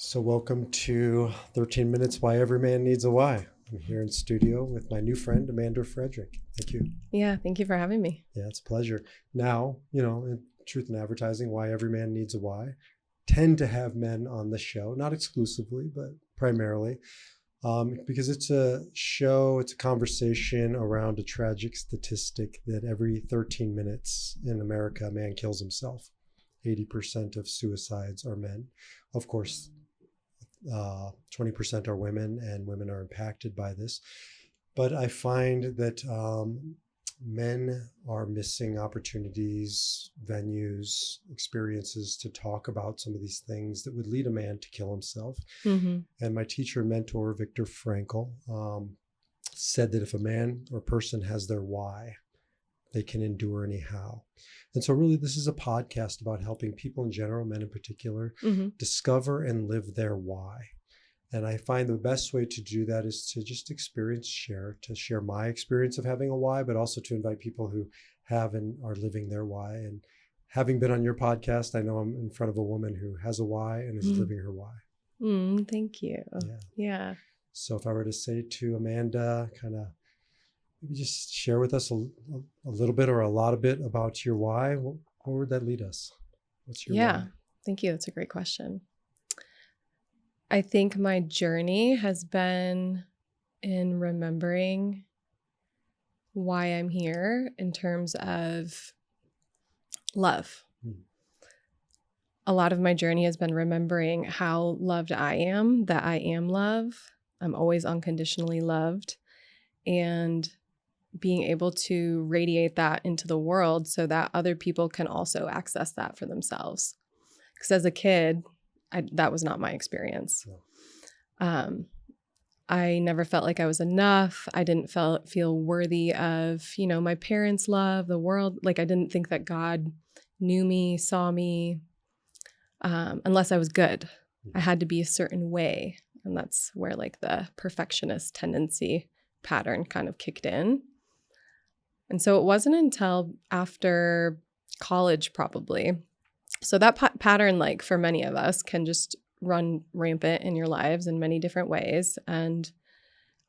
So welcome to 13 Minutes Why Every Man Needs a Why. I'm here in studio with my new friend, Amanda Frederick. Thank you. Yeah, thank you for having me. Yeah, it's a pleasure. Now, in Truth in Advertising, Why Every Man Needs a Why, tend to have men on the show, not exclusively, but primarily, because it's a show, it's a conversation around a tragic statistic that every 13 minutes in America, a man kills himself. 80% of suicides are men. Of course, 20% are women, and women are impacted by this. But I find that men are missing opportunities, venues, experiences to talk about some of these things that would lead a man to kill himself. Mm-hmm. And my teacher and mentor, Viktor Frankl, said that if a man or person has their why, they can endure anyhow. And so really, this is a podcast about helping people in general, men in particular, discover and live their why. And I find the best way to do that is to just to share my experience of having a why, but also to invite people who have and are living their why. And having been on your podcast, I know I'm in front of a woman who has a why and is living her why. Thank you. Yeah. So if I were to say to Amanda, kind of, maybe just share with us a little bit or a lot of bit about your why. Where would that lead us? What's your why? Thank you. That's a great question. I think my journey has been in remembering why I'm here in terms of love. A lot of my journey has been remembering how loved I am, that I am love. I'm always unconditionally loved. And being able to radiate that into the world so that other people can also access that for themselves. Because as a kid, that was not my experience. I never felt like I was enough. I didn't feel worthy of, my parents' love, the world. Like I didn't think that God knew me, saw me, unless I was good. I had to be a certain way. And that's where like the perfectionist tendency pattern kind of kicked in. And so it wasn't until after college, probably. So that pattern, like for many of us, can just run rampant in your lives in many different ways. And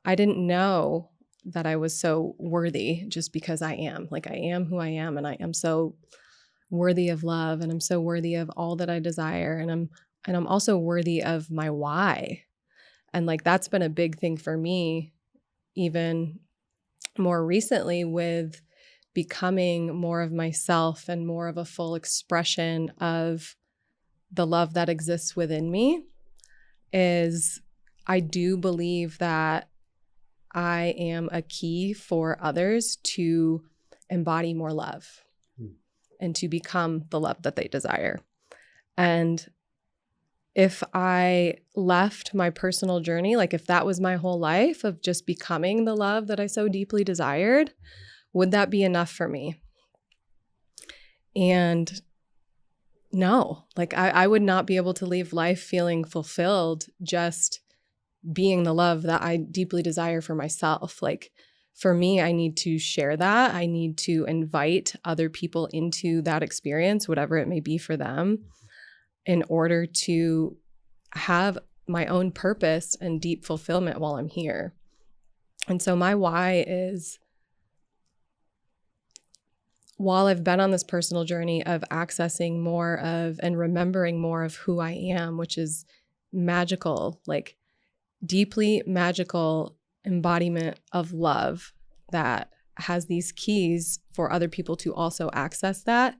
I didn't know that I was so worthy just because I am. Like I am who I am, and I am so worthy of love, and I'm so worthy of all that I desire, and I'm also worthy of my why. And like that's been a big thing for me, even more recently, with becoming more of myself and more of a full expression of the love that exists within me. Is I do believe that I am a key for others to embody more love and to become the love that they desire. And if I left my personal journey, like if that was my whole life of just becoming the love that I so deeply desired, would that be enough for me? And no, like I would not be able to leave life feeling fulfilled just being the love that I deeply desire for myself. Like for me, I need to share that. I need to invite other people into that experience, whatever it may be for them, in order to have my own purpose and deep fulfillment while I'm here. And so my why is, while I've been on this personal journey of accessing more of and remembering more of who I am, which is magical, like deeply magical embodiment of love that has these keys for other people to also access that.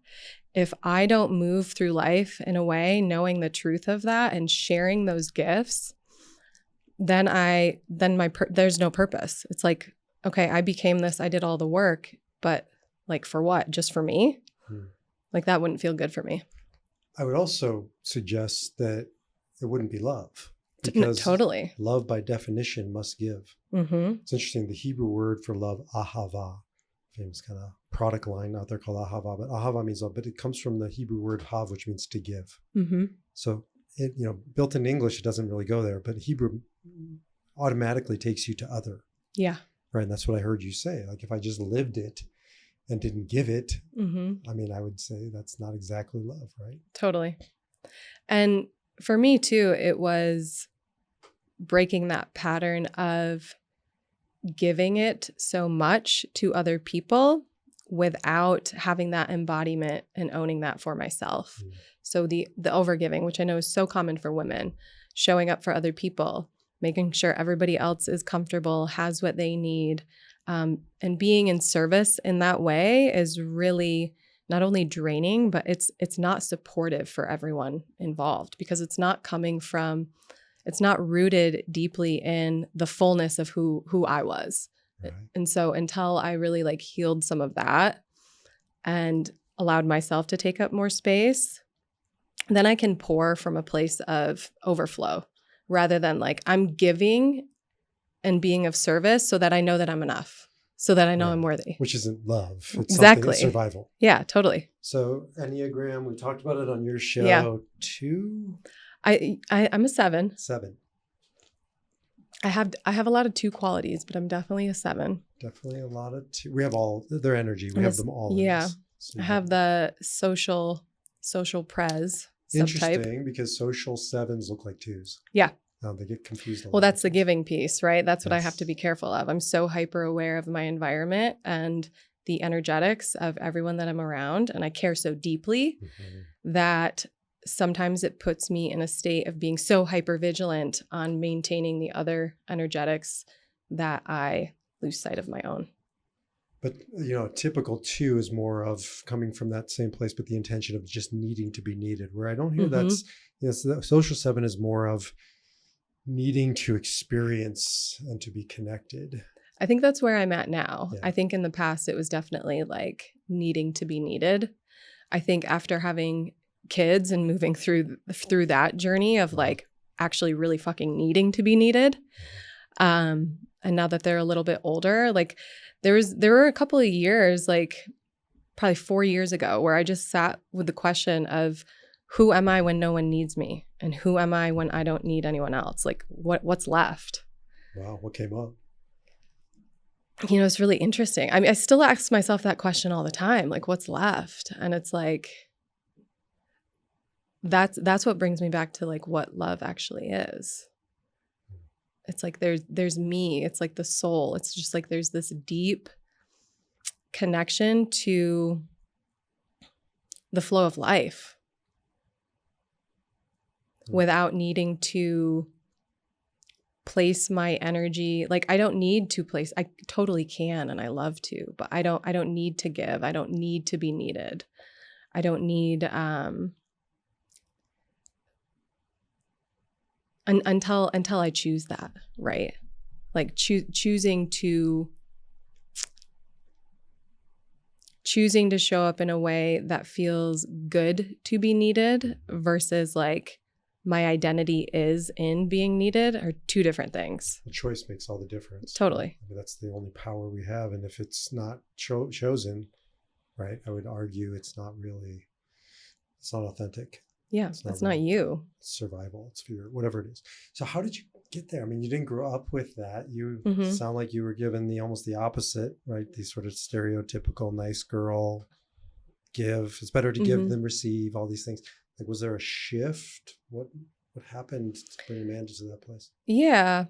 If I don't move through life in a way knowing the truth of that and sharing those gifts, then there's no purpose. It's like, okay, I became this, I did all the work, but like for what? Just for me? Like that wouldn't feel good for me. I would also suggest that it wouldn't be love, because totally, love by definition must give. It's interesting. The Hebrew word for love, ahava, famous kind of product line out there called ahava, but ahava means love, but it comes from the Hebrew word hav, which means to give. So it, built in English, it doesn't really go there, but Hebrew automatically takes you to other. Yeah. Right. And that's what I heard you say. Like if I just lived it and didn't give it, I mean, I would say that's not exactly love, right? Totally. And for me too, it was breaking that pattern of giving it so much to other people without having that embodiment and owning that for myself. Mm. So the overgiving, which I know is so common for women, showing up for other people, making sure everybody else is comfortable, has what they need, and being in service in that way is really not only draining, but it's not supportive for everyone involved, because it's not rooted deeply in the fullness of who I was. Right. And so until I really like healed some of that and allowed myself to take up more space, then I can pour from a place of overflow rather than like I'm giving and being of service so that I know that I'm enough, so that I know Right. I'm worthy. Which isn't love. It's Exactly. something, it's survival. Yeah, totally. So Enneagram, we talked about it on your show. Yeah. 2? I'm a 7. 7. I have a lot of 2 qualities, but I'm definitely a 7. Definitely a lot of 2. We have all their energy. We have them all. Yeah. In us. So I have the social pres subtype. Interesting, because social 7s look like 2s. Yeah. They get confused a lot. Well, that's the giving piece, right? That's what I have Yes. to be careful of. I'm so hyper aware of my environment and the energetics of everyone that I'm around. And I care so deeply that sometimes it puts me in a state of being so hyper vigilant on maintaining the other energetics that I lose sight of my own. But, a typical 2 is more of coming from that same place, but the intention of just needing to be needed, where I don't hear that's, so the social 7 is more of needing to experience and to be connected. I think that's where I'm at now. Yeah. I think in the past, it was definitely like needing to be needed. I think after having kids and moving through that journey of like actually really fucking needing to be needed. And now that they're a little bit older, like there were a couple of years, like probably 4 years ago, where I just sat with the question of who am I when no one needs me? And who am I when I don't need anyone else? Like what's left? Wow. What came up? It's really interesting. I mean, I still ask myself that question all the time, like what's left? And it's like, that's what brings me back to like what love actually is. It's like there's me. It's like the soul. It's just like there's this deep connection to the flow of life without needing to place my energy. Like I don't need to place. I totally can and I love to, but I don't need to give. I don't need to be needed. I don't need until I choose that, right? Like choosing to show up in a way that feels good to be needed versus like my identity is in being needed are 2 different things. The choice makes all the difference. Totally. I mean, that's the only power we have. And if it's not chosen, right, I would argue it's not authentic. Yeah, it's not you. It's survival. It's fear, whatever it is. So how did you get there? I mean, you didn't grow up with that. You sound like you were given almost the opposite, right? The sort of stereotypical nice girl, give. It's better to give than receive, all these things. Like, was there a shift? What happened to bring Amanda to that place? Yeah.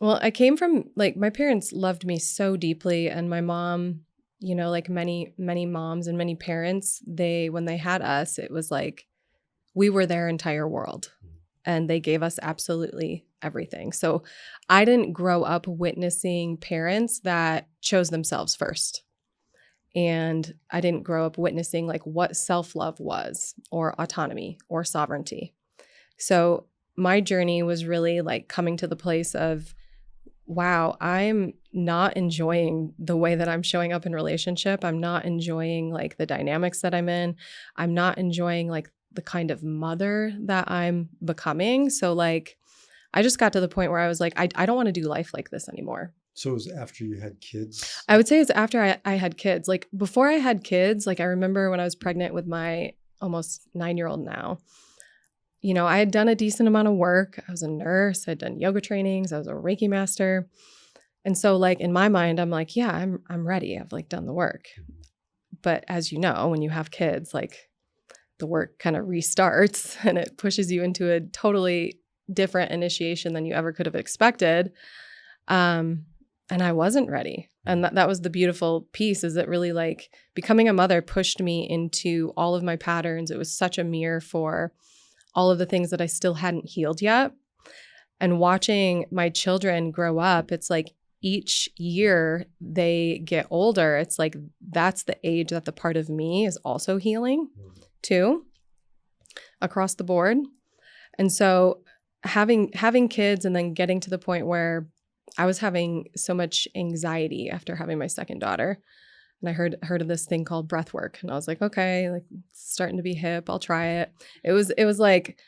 Well, I came from like my parents loved me so deeply, and my mom, like many, many moms and many parents, when they had us, it was like we were their entire world and they gave us absolutely everything. So I didn't grow up witnessing parents that chose themselves first. And I didn't grow up witnessing like what self-love was or autonomy or sovereignty. So my journey was really like coming to the place of, wow, I'm not enjoying the way that I'm showing up in relationship. I'm not enjoying like the dynamics that I'm in. I'm not enjoying like the kind of mother that I'm becoming. So like, I just got to the point where I was like, I don't want to do life like this anymore. So it was after you had kids? I would say it's after I had kids. Like before I had kids, like I remember when I was pregnant with my almost 9-year-old now, I had done a decent amount of work. I was a nurse. I'd done yoga trainings. I was a Reiki master. And so like in my mind, I'm like, yeah, I'm ready. I've like done the work. But as you know, when you have kids, like the work kind of restarts and it pushes you into a totally different initiation than you ever could have expected. And I wasn't ready. And that was the beautiful piece, is that really like becoming a mother pushed me into all of my patterns. It was such a mirror for all of the things that I still hadn't healed yet. And watching my children grow up, it's like each year they get older. It's like that's the age that the part of me is also healing too, across the board. And so having kids and then getting to the point where I was having so much anxiety after having my second daughter. And I heard of this thing called breathwork. And I was like, okay, like it's starting to be hip. I'll try it. It was like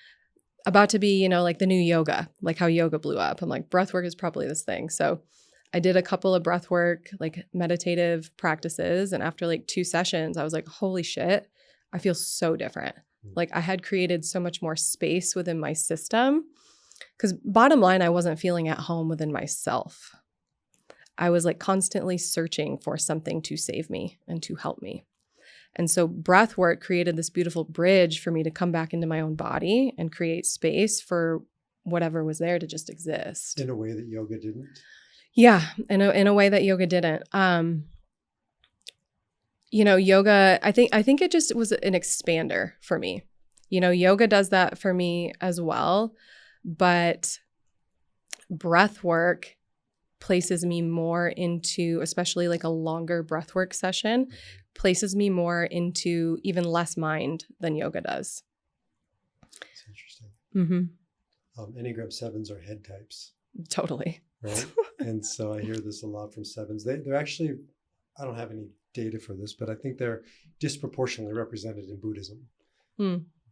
about to be, like the new yoga, like how yoga blew up. I'm like, breathwork is probably this thing. So I did a couple of breathwork, like meditative practices. And after like 2 sessions, I was like, holy shit, I feel so different. Like I had created so much more space within my system. Because bottom line, I wasn't feeling at home within myself. I was like constantly searching for something to save me and to help me. And so breath work created this beautiful bridge for me to come back into my own body and create space for whatever was there to just exist. In a way that yoga didn't? Yeah, in a way that yoga didn't. Yoga, I think it just was an expander for me. Yoga does that for me as well. But breath work places me more into, especially like a longer breath work session, places me more into even less mind than yoga does. That's interesting. Mm-hmm. Enneagram 7s are head types. Totally. Right? And so I hear this a lot from 7s. They're actually, I don't have any data for this, but I think they're disproportionately represented in Buddhism.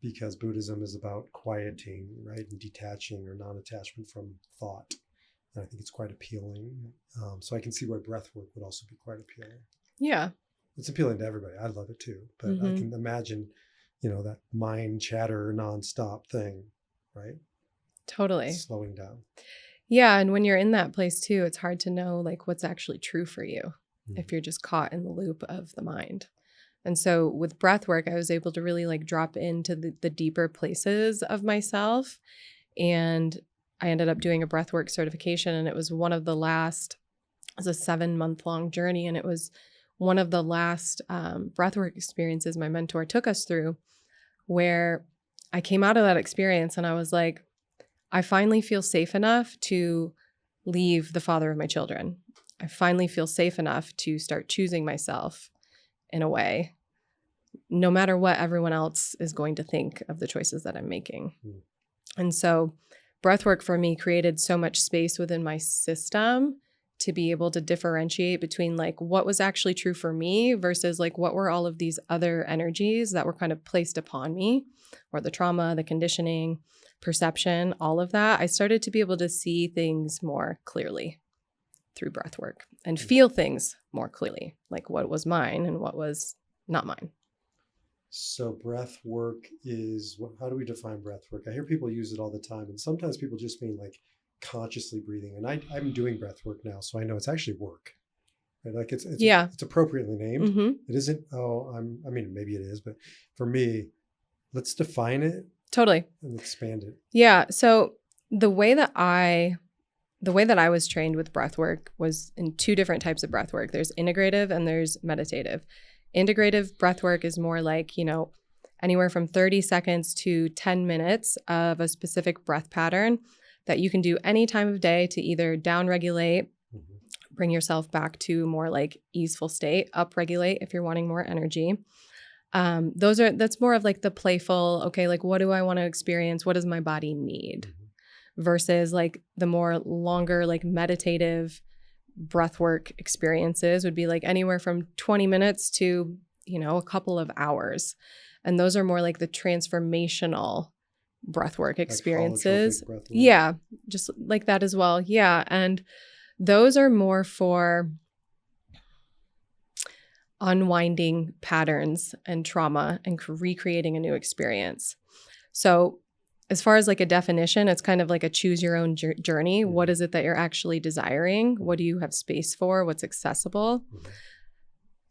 Because Buddhism is about quieting, right, and detaching or non-attachment from thought. And I think it's quite appealing. So I can see why breath work would also be quite appealing. Yeah. It's appealing to everybody. I love it too. But I can imagine, that mind chatter nonstop thing, right? Totally. Slowing down. Yeah. And when you're in that place too, it's hard to know like what's actually true for you if you're just caught in the loop of the mind. And so with breath work, I was able to really like drop into the deeper places of myself. And I ended up doing a breathwork certification, and it was one of the last, it was a 7-month-long journey. And it was one of the last breathwork experiences my mentor took us through, where I came out of that experience and I was like, I finally feel safe enough to leave the father of my children. I finally feel safe enough to start choosing myself in a way, no matter what everyone else is going to think of the choices that I'm making. And so breathwork for me created so much space within my system to be able to differentiate between like what was actually true for me versus like what were all of these other energies that were kind of placed upon me, or the trauma, the conditioning, perception, all of that. I started to be able to see things more clearly through breathwork and feel things more clearly, like what was mine and what was not mine. So breath work is, how do we define breath work? I hear people use it all the time, and sometimes people just mean like consciously breathing. And I'm doing breath work now, so I know it's actually work. Right? Like it's appropriately named. It isn't, maybe it is, but for me, let's define it. Totally. And expand it. Yeah. So the way that I was trained with breathwork was in 2 different types of breathwork. There's integrative and there's meditative. Integrative breathwork is more like, anywhere from 30 seconds to 10 minutes of a specific breath pattern that you can do any time of day to either down-regulate, bring yourself back to more like easeful state, up-regulate if you're wanting more energy. That's more of like the playful, okay, like what do I want to experience? What does my body need? Versus like the more longer, like meditative breathwork experiences would be like anywhere from 20 minutes to, a couple of hours. And those are more like the transformational breathwork experiences. Like holotropic breathwork. Yeah, just like that as well. Yeah. And those are more for unwinding patterns and trauma and recreating a new experience. So as far as like a definition, it's kind of like a choose your own journey. What is it that you're actually desiring? What do you have space for? What's accessible?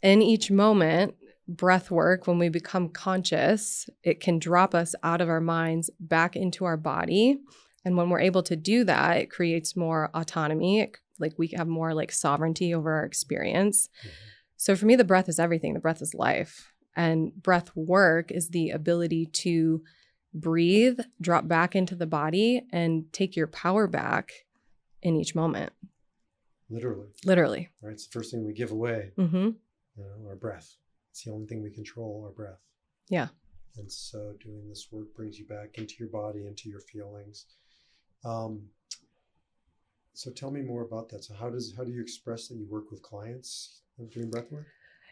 In each moment, breath work, when we become conscious, it can drop us out of our minds back into our body. And when we're able to do that, it creates more autonomy. Like we have more like sovereignty over our experience. Mhm. So for me, the breath is everything. The breath is life. And breath work is the ability to breathe, drop back into the body, and take your power back in each moment. Literally. Right? It's the first thing we give away, Mm-hmm. Our breath. It's the only thing we control, our breath. Yeah. And so doing this work brings you back into your body, into your feelings. So tell me more about that. So how do you express that you work with clients doing breath work?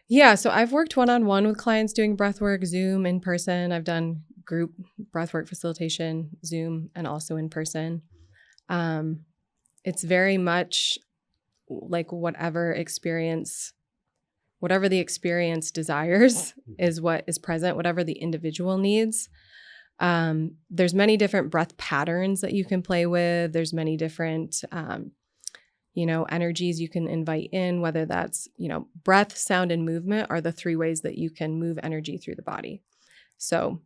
Yeah. So I've worked one-on-one with clients doing breath work, Zoom, in person. I've done group breath work facilitation, Zoom, and also in person. It's very much like whatever the experience desires is what is present, whatever the individual needs. There's many different breath patterns that you can play with. There's many different, energies you can invite in, whether that's, breath, sound, and movement are the three ways that you can move energy through the body. So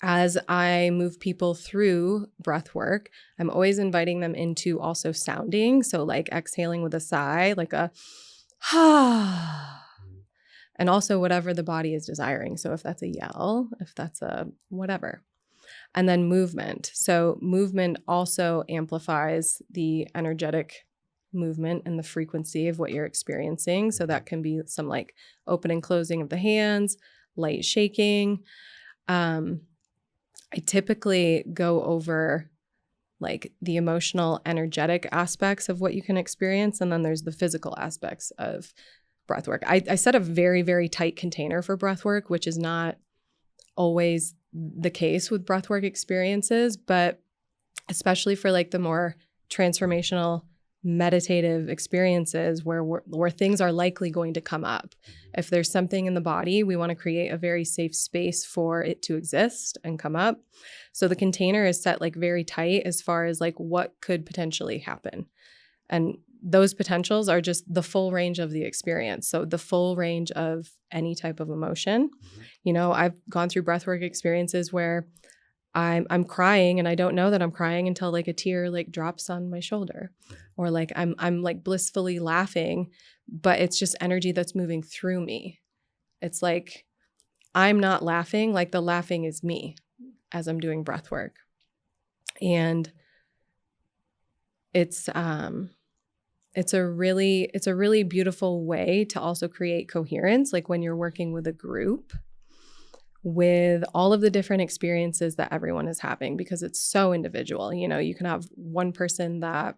as I move people through breath work, I'm always inviting them into also sounding. So like exhaling with a sigh, like a and also whatever the body is desiring. So if that's a yell, if that's a whatever. And then movement. So movement also amplifies the energetic movement and the frequency of what you're experiencing. So that can be some like open and closing of the hands, light shaking. I typically go over like the emotional, energetic aspects of what you can experience. And then there's the physical aspects of breath work. I set a very, very tight container for breath work, which is not always the case with breathwork experiences, but especially for like the more transformational meditative experiences where things are likely going to come up. If there's something in the body, we want to create a very safe space for it to exist and come up. So the container is set like very tight as far as like what could potentially happen. And those potentials are just the full range of the experience. So the full range of any type of emotion. I've gone through breathwork experiences where I'm crying and I don't know that I'm crying until like a tear like drops on my shoulder, or like I'm like blissfully laughing, but it's just energy that's moving through me. It's like I'm not laughing, like the laughing is me as I'm doing breathwork. And it's a really beautiful way to also create coherence, like when you're working with a group with all of the different experiences that everyone is having, because it's so individual. You can have one person that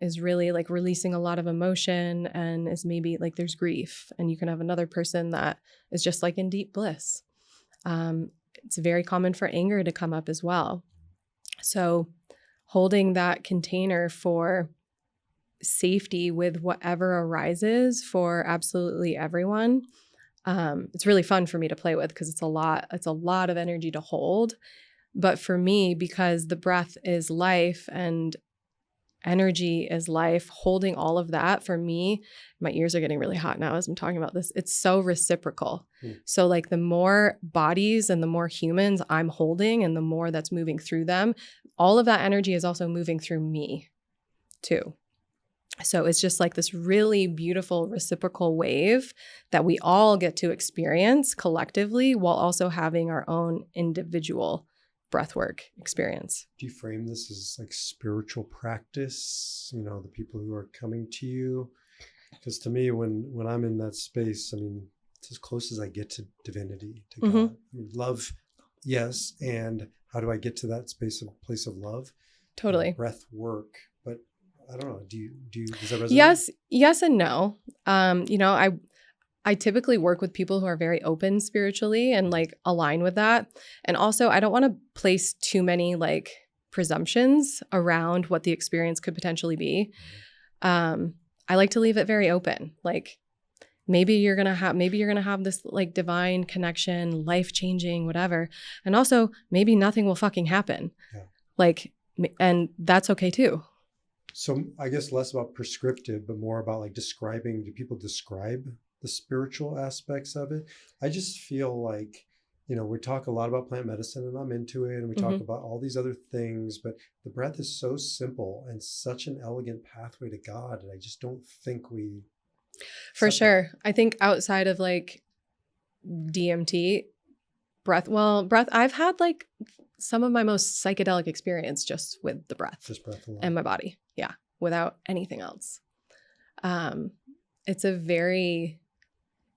is really like releasing a lot of emotion and is maybe like there's grief, and you can have another person that is just like in deep bliss. It's very common for anger to come up as well. So holding that container for safety with whatever arises for absolutely everyone. It's really fun for me to play with because it's a lot of energy to hold. But for me, because the breath is life and energy is life, holding all of that for me, my ears are getting really hot now as I'm talking about this. It's so reciprocal. So like the more bodies and the more humans I'm holding and the more that's moving through them, all of that energy is also moving through me too. So it's just like this really beautiful reciprocal wave that we all get to experience collectively while also having our own individual breathwork experience. Do you frame this as like spiritual practice? The people who are coming to you? Because to me, when I'm in that space, it's as close as I get to divinity, to God. Love, yes. And how do I get to that place of love? Totally. Breath work. But I don't know. Does that resonate? Yes and no. I typically work with people who are very open spiritually and like align with that. And also I don't want to place too many like presumptions around what the experience could potentially be. I like to leave it very open. Like maybe you're going to have this like divine connection, life-changing, whatever. And also maybe nothing will fucking happen. Yeah. And that's okay too. So I guess less about prescriptive, but more about like describing. Do people describe the spiritual aspects of it. I just feel like, we talk a lot about plant medicine and I'm into it, and we talk about all these other things, but the breath is so simple and such an elegant pathway to God. And I just don't think we. For sure. I think outside of like DMT, breath, I've had like some of my most psychedelic experience just with the breath. Just breath alone. And my body. Yeah. Without anything else.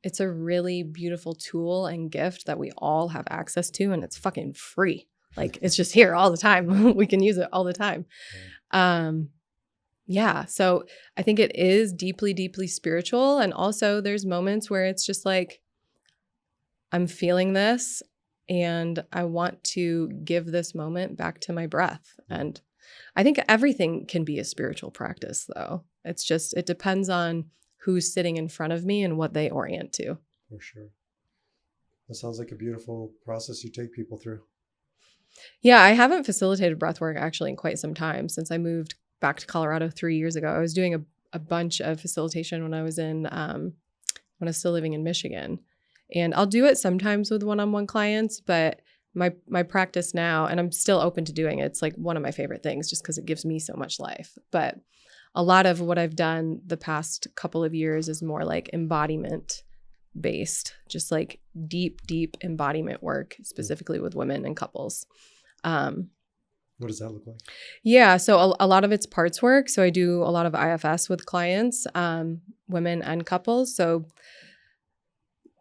It's a really beautiful tool and gift that we all have access to, and it's fucking free. Like, it's just here all the time. We can use it all the time. Yeah. So I think it is deeply, deeply spiritual. And also there's moments where it's just like, I'm feeling this and I want to give this moment back to my breath. And I think everything can be a spiritual practice, though. It depends on who's sitting in front of me and what they orient to. For sure. That sounds like a beautiful process you take people through. Yeah, I haven't facilitated breathwork actually in quite some time. Since I moved back to Colorado 3 years ago. I was doing a bunch of facilitation when I was when I was still living in Michigan. And I'll do it sometimes with one-on-one clients, but my practice now, and I'm still open to doing it, it's like one of my favorite things just because it gives me so much life. But a lot of what I've done the past couple of years is more like embodiment based, just like deep, deep embodiment work, specifically with women and couples. What does that look like? Yeah. So a lot of it's parts work. So I do a lot of IFS with clients, women and couples. So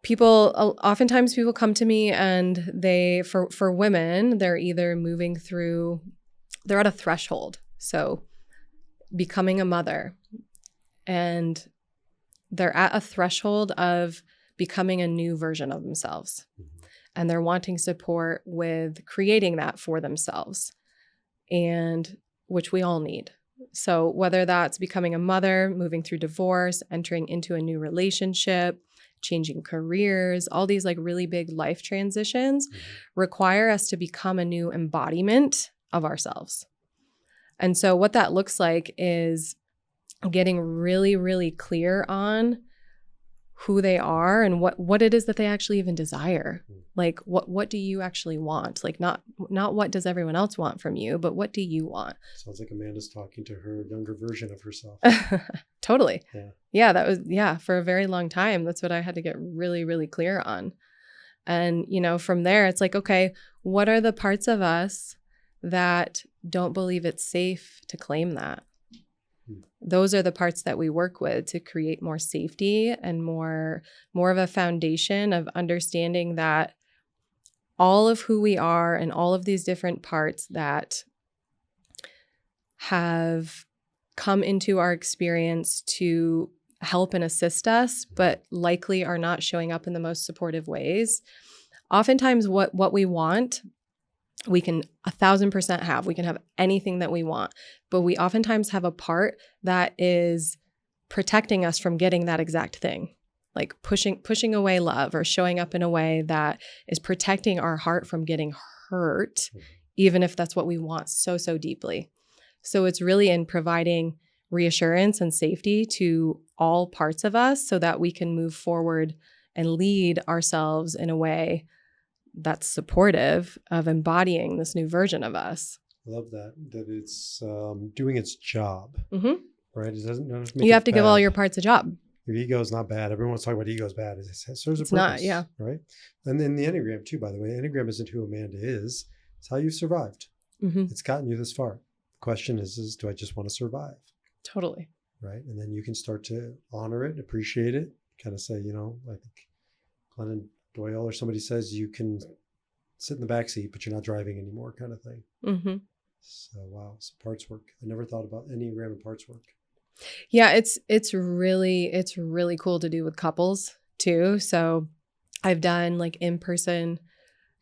oftentimes people come to me and for women, they're either they're at a threshold. So becoming a mother, and they're at a threshold of becoming a new version of themselves. And they're wanting support with creating that for themselves, and which we all need. So whether that's becoming a mother, moving through divorce, entering into a new relationship, changing careers, all these like really big life transitions require us to become a new embodiment of ourselves. And so what that looks like is getting really, really clear on who they are and what it is that they actually even desire. Like what do you actually want? Like not what does everyone else want from you, but what do you want? Sounds like Amanda's talking to her younger version of herself. Totally. Yeah. For a very long time, that's what I had to get really, really clear on. And, from there, it's like, okay, what are the parts of us that don't believe it's safe to claim that? Those are the parts that we work with to create more safety and more of a foundation of understanding that all of who we are and all of these different parts that have come into our experience to help and assist us, but likely are not showing up in the most supportive ways. Oftentimes what we want, we can 1,000% have. We can have anything that we want, but we oftentimes have a part that is protecting us from getting that exact thing, like pushing away love or showing up in a way that is protecting our heart from getting hurt, even if that's what we want so, so deeply. So it's really in providing reassurance and safety to all parts of us so that we can move forward and lead ourselves in a way that's supportive of embodying this new version of us. I love that it's doing its job, right? It doesn't make you have to give all your parts a job. Your ego is not bad. Everyone wants to talk about ego is bad. It serves a purpose, not, yeah. Right? And then the Enneagram too, by the way. Enneagram isn't who Amanda is. It's how you've survived. It's gotten you this far. The question is do I just want to survive? Totally. Right? And then you can start to honor it, appreciate it, kind of say, I think Glennon Doyle or somebody says you can sit in the back seat, but you're not driving anymore, kind of thing. So wow, so parts work. I never thought about Enneagram and parts work. Yeah, it's really cool to do with couples too. So I've done like in-person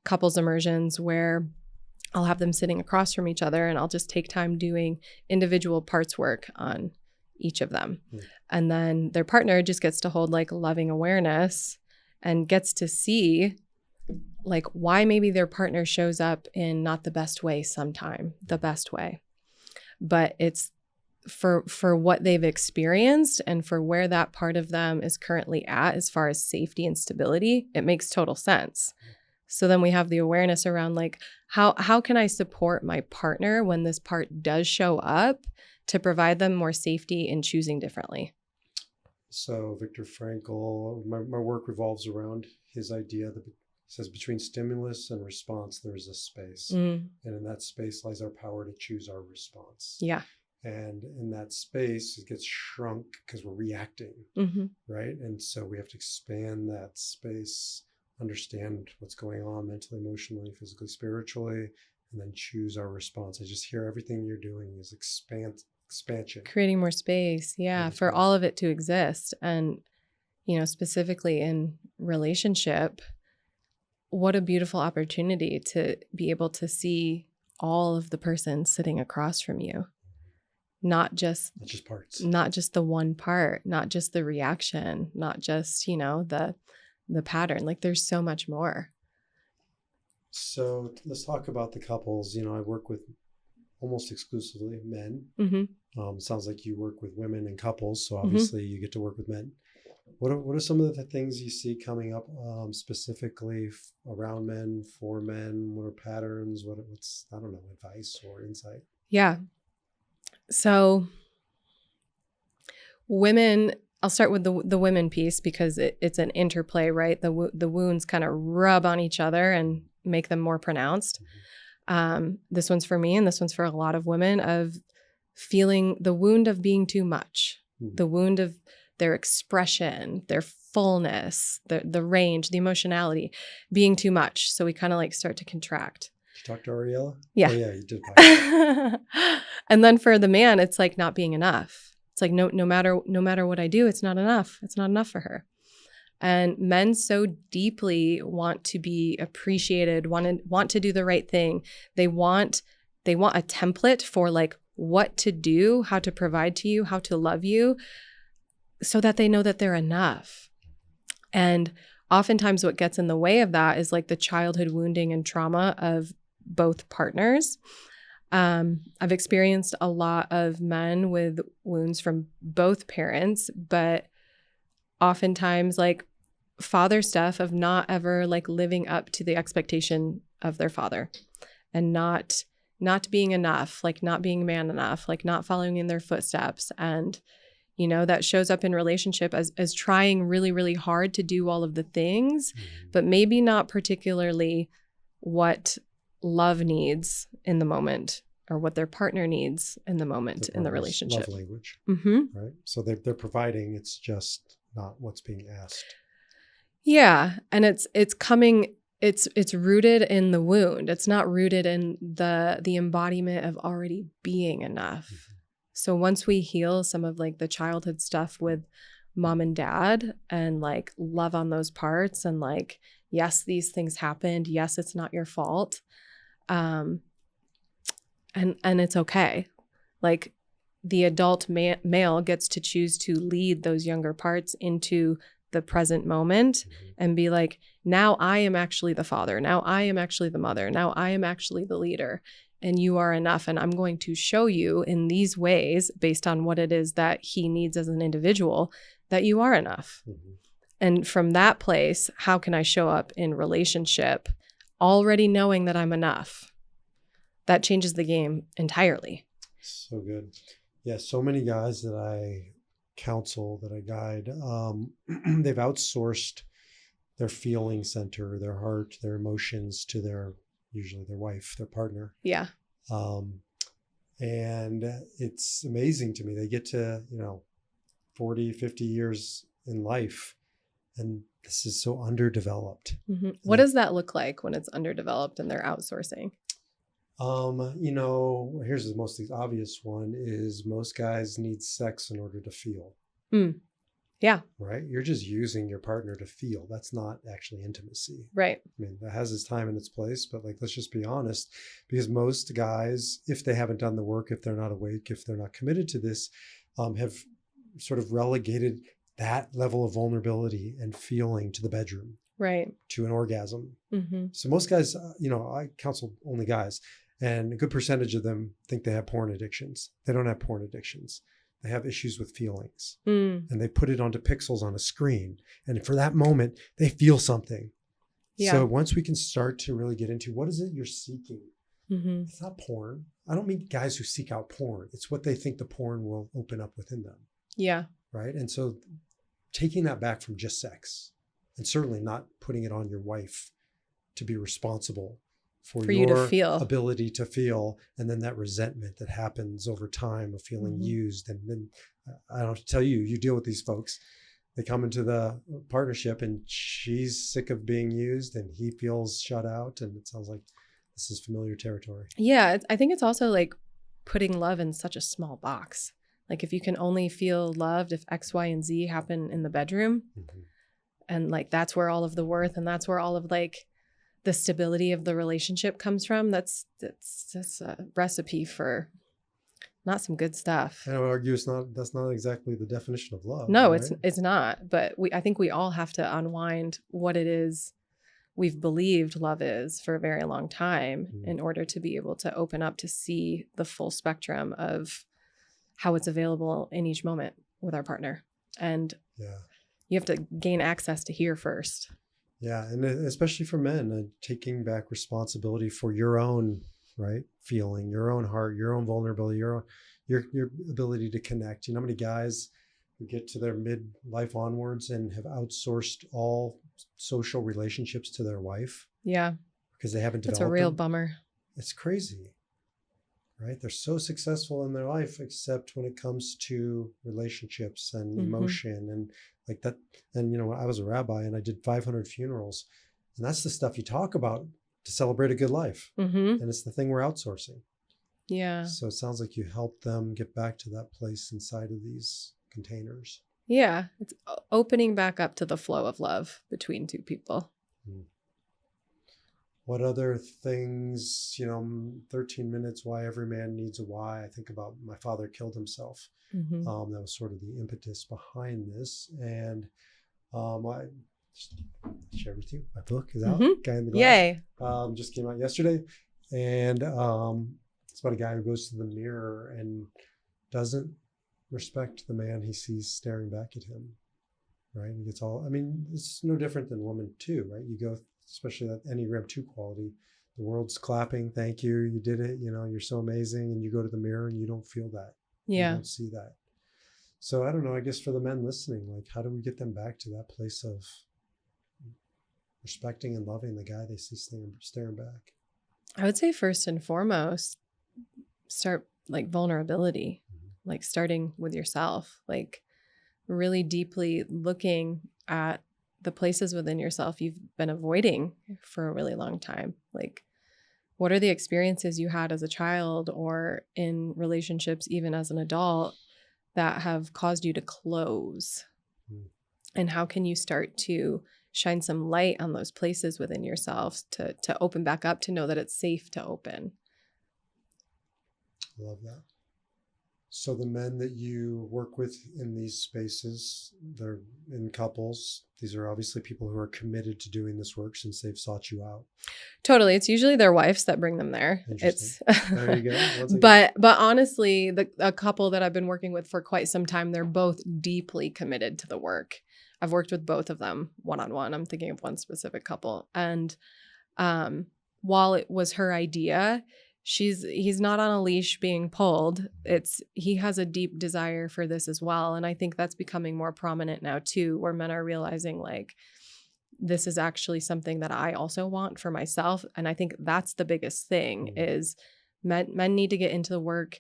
couples immersions where I'll have them sitting across from each other and I'll just take time doing individual parts work on each of them. And then their partner just gets to hold like loving awareness and gets to see like why maybe their partner shows up in not the best way sometime, the best way. But it's for what they've experienced and for where that part of them is currently at as far as safety and stability, it makes total sense. So then we have the awareness around like, how can I support my partner when this part does show up to provide them more safety in choosing differently? So Viktor Frankl, my work revolves around his idea that he says between stimulus and response, there's a space. And in that space lies our power to choose our response. Yeah. And in that space, it gets shrunk because we're reacting, right? And so we have to expand that space, understand what's going on mentally, emotionally, physically, spiritually, and then choose our response. I just hear everything you're doing is expansion. Creating more space, for all of it to exist. And, specifically in relationship, what a beautiful opportunity to be able to see all of the person sitting across from you. Not just parts, not just the one part, not just the reaction, not just, the pattern. Like there's so much more. So let's talk about the couples. I work with almost exclusively men. Sounds like you work with women and couples. So obviously you get to work with men. What are some of the things you see coming up specifically around men, for men? What are patterns? What's, I don't know, advice or insight? Yeah. So women, I'll start with the women piece because it's an interplay, right? The wounds kind of rub on each other and make them more pronounced. This one's for me and this one's for a lot of women, of feeling the wound of being too much, the wound of their expression, their fullness, the range, the emotionality being too much. So we kind of like start to contract. Did you talk to Ariella? Yeah. Oh, yeah, you did. And then for the man, it's like not being enough. It's like no matter what I do, it's not enough. It's not enough for her. And men so deeply want to be appreciated, want to do the right thing. They want a template for like what to do, how to provide to you, how to love you, so that they know that they're enough. And oftentimes what gets in the way of that is like the childhood wounding and trauma of both partners. I've experienced a lot of men with wounds from both parents, but oftentimes like father stuff of not ever like living up to the expectation of their father and not being enough, like not being man enough, like not following in their footsteps. And, that shows up in relationship as trying really, really hard to do all of the things, but maybe not particularly what love needs in the moment or what their partner needs in the moment in the relationship. Love language, right? So they're providing, it's just not what's being asked. Yeah. And it's rooted in the wound. It's not rooted in the embodiment of already being enough. So once we heal some of like the childhood stuff with mom and dad and like love on those parts and like, yes, these things happened. Yes, it's not your fault. And it's okay. Like the adult male gets to choose to lead those younger parts into the present moment and be like, now I am actually the father. Now I am actually the mother. Now I am actually the leader. And you are enough. And I'm going to show you in these ways, based on what it is that he needs as an individual, that you are enough. And from that place, how can I show up in relationship already knowing that I'm enough? That changes the game entirely. So good. Yeah, so many guys that I counsel, that I guide, they've outsourced their feeling center, their heart, their emotions to usually their wife, their partner. Yeah. And it's amazing to me. They get to, 40, 50 years in life, and this is so underdeveloped. What does that look like when it's underdeveloped and they're outsourcing? Here's the most obvious one is most guys need sex in order to feel. Yeah. Right? You're just using your partner to feel. That's not actually intimacy. Right. I mean, that has its time and its place, but like, let's just be honest, because most guys, if they haven't done the work, if they're not awake, if they're not committed to this, have sort of relegated that level of vulnerability and feeling to the bedroom. Right. To an orgasm. So most guys, I counsel only guys, And a good percentage of them think they have porn addictions. They don't have porn addictions. They have issues with feelings. And they put it onto pixels on a screen. And for that moment, they feel something. Yeah. So once we can start to really get into what is it you're seeking? It's not porn. I don't mean guys who seek out porn. It's what they think the porn will open up within them. Yeah. Right. And so taking that back from just sex, and certainly not putting it on your wife to be responsible for you to your feel ability to feel, and then that resentment that happens over time of feeling used. And then I don't have to tell you, you deal with these folks. They come into the partnership and she's sick of being used and he feels shut out. And it sounds like this is familiar territory. Yeah. I think it's also like putting love in such a small box. Like if you can only feel loved if X, Y, and Z happen in the bedroom, and like that's where all of the worth and that's where all of like the stability of the relationship comes from. That's a recipe for not some good stuff. And I would argue that's not exactly the definition of love. No, right? it's not. But I think we all have to unwind what it is we've believed love is for a very long time in order to be able to open up to see the full spectrum of how it's available in each moment with our partner. And you have to gain access to hear first. Yeah. And especially for men, taking back responsibility for your own, right, feeling, your own heart, your own vulnerability, your ability to connect. You know how many guys who get to their midlife onwards and have outsourced all social relationships to their wife? Yeah. Because they haven't developed That's a real them? bummer. It's crazy, right? They're so successful in their life, except when it comes to relationships and emotion and like that. And, you know, I was a rabbi and I did 500 funerals, and that's the stuff you talk about to celebrate a good life. And it's the thing we're outsourcing. Yeah. So it sounds like you help them get back to that place inside of these containers. Yeah. It's opening back up to the flow of love between two people. What other things, 13 minutes, why every man needs a why. I think about my father killed himself. That was sort of the impetus behind this. And I share with you, my book is out, Guy in the Glass. Yay. Just came out yesterday. And it's about a guy who goes to the mirror and doesn't respect the man he sees staring back at him. Right. And he gets it's no different than women too, right? You go, especially that Enneagram 2 quality, the world's clapping, thank you, you did it, you're so amazing, and you go to the mirror and you don't feel that. You don't see that. So I don't know, I guess for the men listening, like how do we get them back to that place of respecting and loving the guy they see staring back? I would say first and foremost, start like vulnerability, like starting with yourself, like really deeply looking at the places within yourself you've been avoiding for a really long time. Like, what are the experiences you had as a child or in relationships, even as an adult, that have caused you to close? And how can you start to shine some light on those places within yourself to open back up, to know that it's safe to open? I love that. So the men that you work with in these spaces, they're in couples. These are obviously people who are committed to doing this work since they've sought you out. Totally. It's usually their wives that bring them there. It's there you go. But honestly, a couple that I've been working with for quite some time, they're both deeply committed to the work. I've worked with both of them one-on-one. I'm thinking of one specific couple. And while it was her idea, he's not on a leash being pulled. He has a deep desire for this as well. And I think that's becoming more prominent now too, where men are realizing like, this is actually something that I also want for myself. And I think that's the biggest thing is men need to get into the work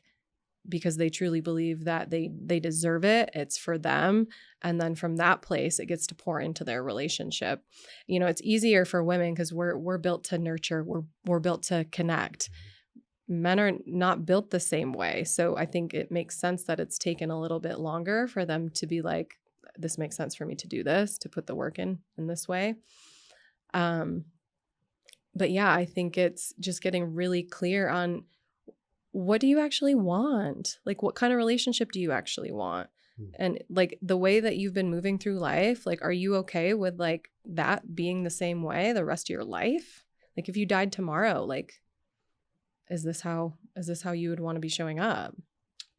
because they truly believe that they deserve it. It's for them. And then from that place, it gets to pour into their relationship. It's easier for women because we're built to nurture. We're built to connect. Men are not built the same way. So I think it makes sense that it's taken a little bit longer for them to be like, this makes sense for me to do this, to put the work in this way. But yeah, I think it's just getting really clear on what do you actually want? Like, what kind of relationship do you actually want? And like the way that you've been moving through life, like, are you okay with like that being the same way the rest of your life? Like if you died tomorrow, like, is this how you would want to be showing up?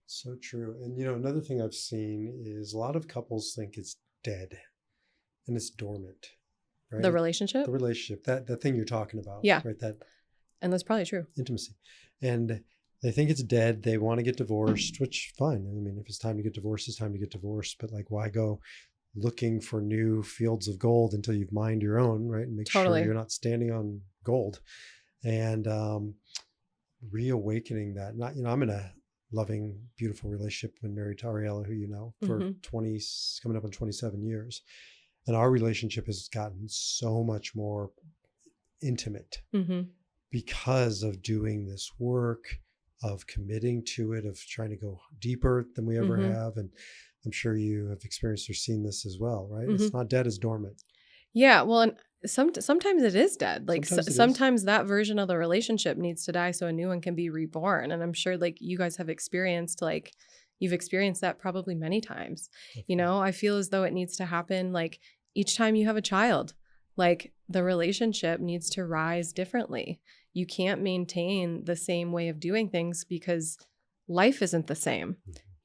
So true. And, another thing I've seen is a lot of couples think it's dead and it's dormant, right? The relationship? The relationship, that thing you're talking about, Yeah. right? That And that's probably true. intimacy. And they think it's dead. They want to get divorced, which fine. I mean, if it's time to get divorced, it's time to get divorced. But like, why go looking for new fields of gold until you've mined your own, right? And make Totally. sure you're not standing on gold. And reawakening that. Not, I'm in a loving, beautiful relationship. Been married to Ariella, who you know, for 20, coming up on 27 years. And our relationship has gotten so much more intimate because of doing this work, of committing to it, of trying to go deeper than we ever have. And I'm sure you have experienced or seen this as well, right? It's not dead, it's dormant. Yeah. Well, and sometimes it is dead. Like sometimes that version of the relationship needs to die so a new one can be reborn. And I'm sure like you guys have experienced, like you've experienced that probably many times. Definitely. I feel as though it needs to happen like each time you have a child, like the relationship needs to rise differently. You can't maintain the same way of doing things because life isn't the same.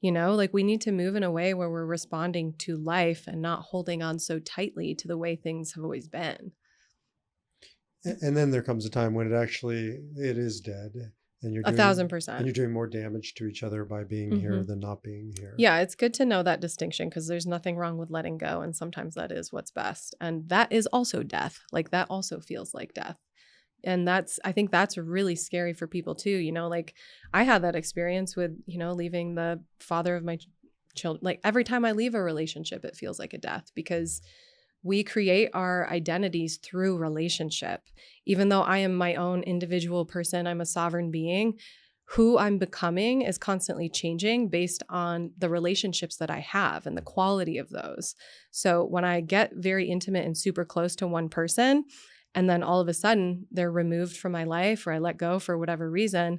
Like we need to move in a way where we're responding to life and not holding on so tightly to the way things have always been. And then there comes a time when it is dead. And you're doing 1,000%. And you're doing more damage to each other by being here than not being here. Yeah, it's good to know that distinction because there's nothing wrong with letting go. And sometimes that is what's best. And that is also death. Like that also feels like death. And I think that's really scary for people too. Like I had that experience with, leaving the father of my children. Like every time I leave a relationship, it feels like a death because we create our identities through relationship. Even though I am my own individual person, I'm a sovereign being, who I'm becoming is constantly changing based on the relationships that I have and the quality of those. So when I get very intimate and super close to one person, and then all of a sudden they're removed from my life or I let go for whatever reason,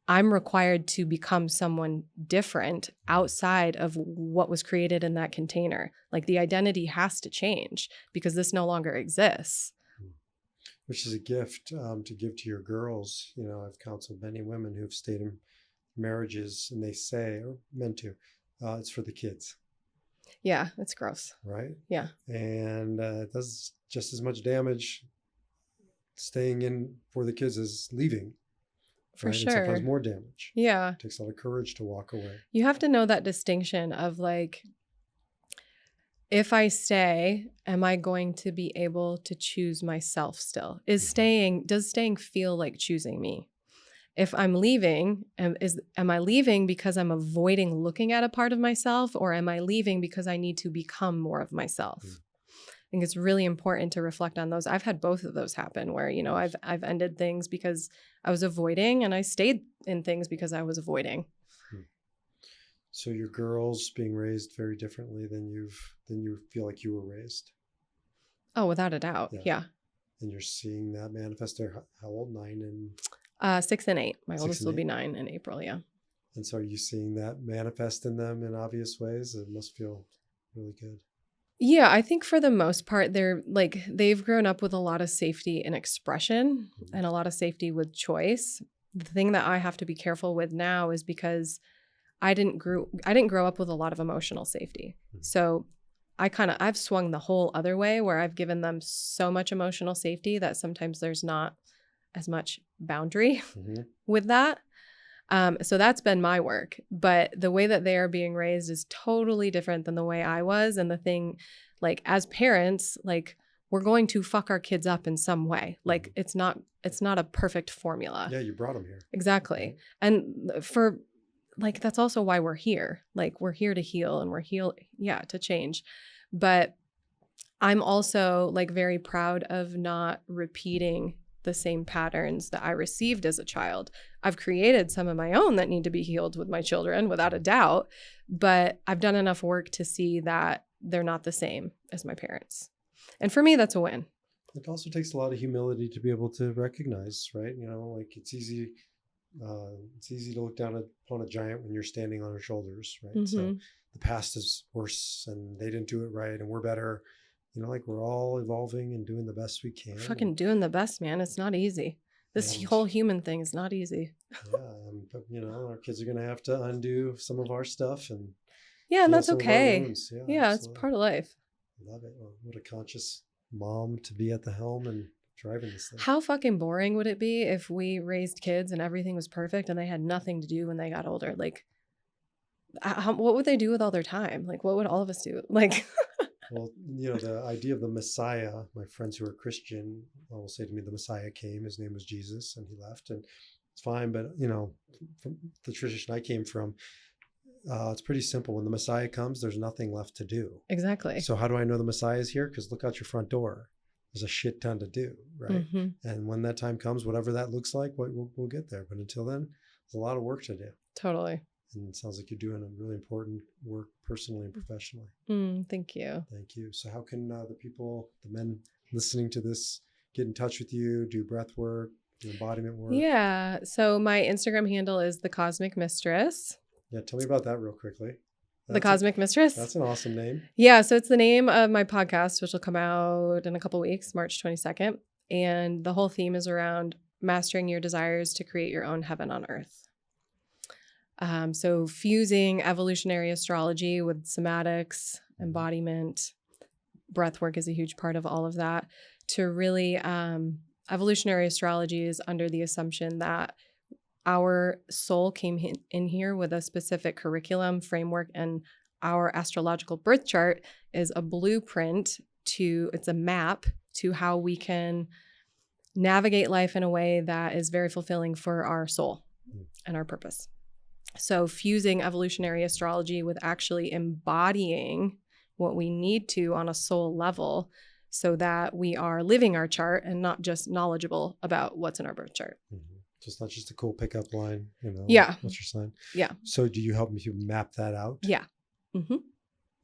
I'm required to become someone different outside of what was created in that container. Like the identity has to change because this no longer exists. Which is a gift to give to your girls. I've counseled many women who've stayed in marriages and they say, or meant to, it's for the kids. Yeah, it's gross. Right? Yeah. And it does just as much damage staying in for the kids as leaving. For right? sure. And sometimes more damage. Yeah. It takes a lot of courage to walk away. You have to know that distinction of like, if I stay, am I going to be able to choose myself still? Does staying feel like choosing me? If I'm leaving, am I leaving because I'm avoiding looking at a part of myself, or am I leaving because I need to become more of myself? I think it's really important to reflect on those. I've had both of those happen where, I've ended things because I was avoiding and I stayed in things because I was avoiding. So your girls being raised very differently than you feel like you were raised. Oh, without a doubt. Yeah. And you're seeing that manifest there. How old? 9 and 6 and 8. My oldest will be 9 in April. Yeah. And so are you seeing that manifest in them in obvious ways? It must feel really good. Yeah, I think for the most part, they've grown up with a lot of safety and expression and a lot of safety with choice. The thing that I have to be careful with now is because I didn't grow up with a lot of emotional safety. So I've swung the whole other way where I've given them so much emotional safety that sometimes there's not as much boundary with that. So that's been my work. But the way that they are being raised is totally different than the way I was. And the thing, like as parents, like we're going to fuck our kids up in some way. Like it's not a perfect formula. Yeah, you brought them here. Exactly. And for like, that's also why we're here. Like we're here to heal and to change. But I'm also like very proud of not repeating the same patterns that I received as a child. I've created some of my own that need to be healed with my children, without a doubt. But I've done enough work to see that they're not the same as my parents. And for me, that's a win. It also takes a lot of humility to be able to recognize, right? Like it's easy to look down upon a giant when you're standing on her shoulders, right? So the past is worse and they didn't do it right and we're better. Like we're all evolving and doing the best we can. Fucking doing the best, man. It's not easy. This And, whole human thing is not easy. but our kids are going to have to undo some of our stuff and Yeah, and heal that's some of our okay. wounds. Yeah, it's Absolutely. part of life. Love it. Well, what a conscious mom to be at the helm and driving this thing. How fucking boring would it be if we raised kids and everything was perfect and they had nothing to do when they got older? Like, what would they do with all their time? Like, what would all of us do? Like, Well, the idea of the Messiah, my friends who are Christian will say to me, the Messiah came, his name was Jesus, and he left, and it's fine. But, from the tradition I came from, it's pretty simple. When the Messiah comes, there's nothing left to do. exactly. So how do I know the Messiah is here? Because look out your front door. There's a shit ton to do, right? Mm-hmm. And when that time comes, whatever that looks like, we'll get there. But until then, there's a lot of work to do. Totally. And it sounds like you're doing a really important work personally and professionally. Thank you. Thank you. So how can the men listening to this, get in touch with you, do breath work, do embodiment work? Yeah. So my Instagram handle is The Cosmic Mistress. Yeah. Tell me about that real quickly. The Cosmic Mistress. That's an awesome name. Yeah. So it's the name of my podcast, which will come out in a couple weeks, March 22nd. And the whole theme is around mastering your desires to create your own heaven on earth. So fusing evolutionary astrology with somatics, embodiment, breathwork is a huge part of all of that. To really, evolutionary astrology is under the assumption that our soul came in here with a specific curriculum, framework, and our astrological birth chart is a blueprint it's a map to how we can navigate life in a way that is very fulfilling for our soul and our purpose. So fusing evolutionary astrology with actually embodying what we need to on a soul level so that we are living our chart and not just knowledgeable about what's in our birth chart. Mm-hmm. So it's not just a cool pickup line, Yeah. What's your sign? Yeah. So do you help me to map that out? Yeah. Mm-hmm.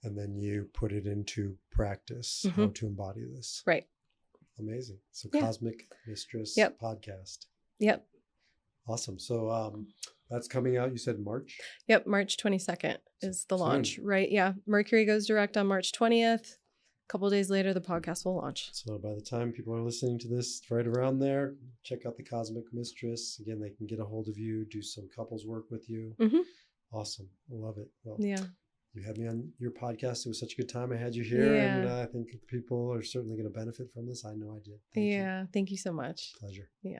And then you put it into practice, how to embody this. Right. Amazing. So Yeah. Cosmic Mistress podcast. Yep. Awesome. So that's coming out, you said March? Yep. March 22nd is the Soon. launch, right? Yeah. Mercury goes direct on March 20th. A couple of days later, the podcast will launch. So by the time people are listening to this, right around there, check out the Cosmic Mistress. Again, they can get a hold of you, do some couples work with you. Mm-hmm. Awesome. I love it. Well, yeah. You had me on your podcast. It was such a good time. I had you here, and I think people are certainly going to benefit from this. I know I did. Thank you. Thank you so much. Pleasure. Yeah.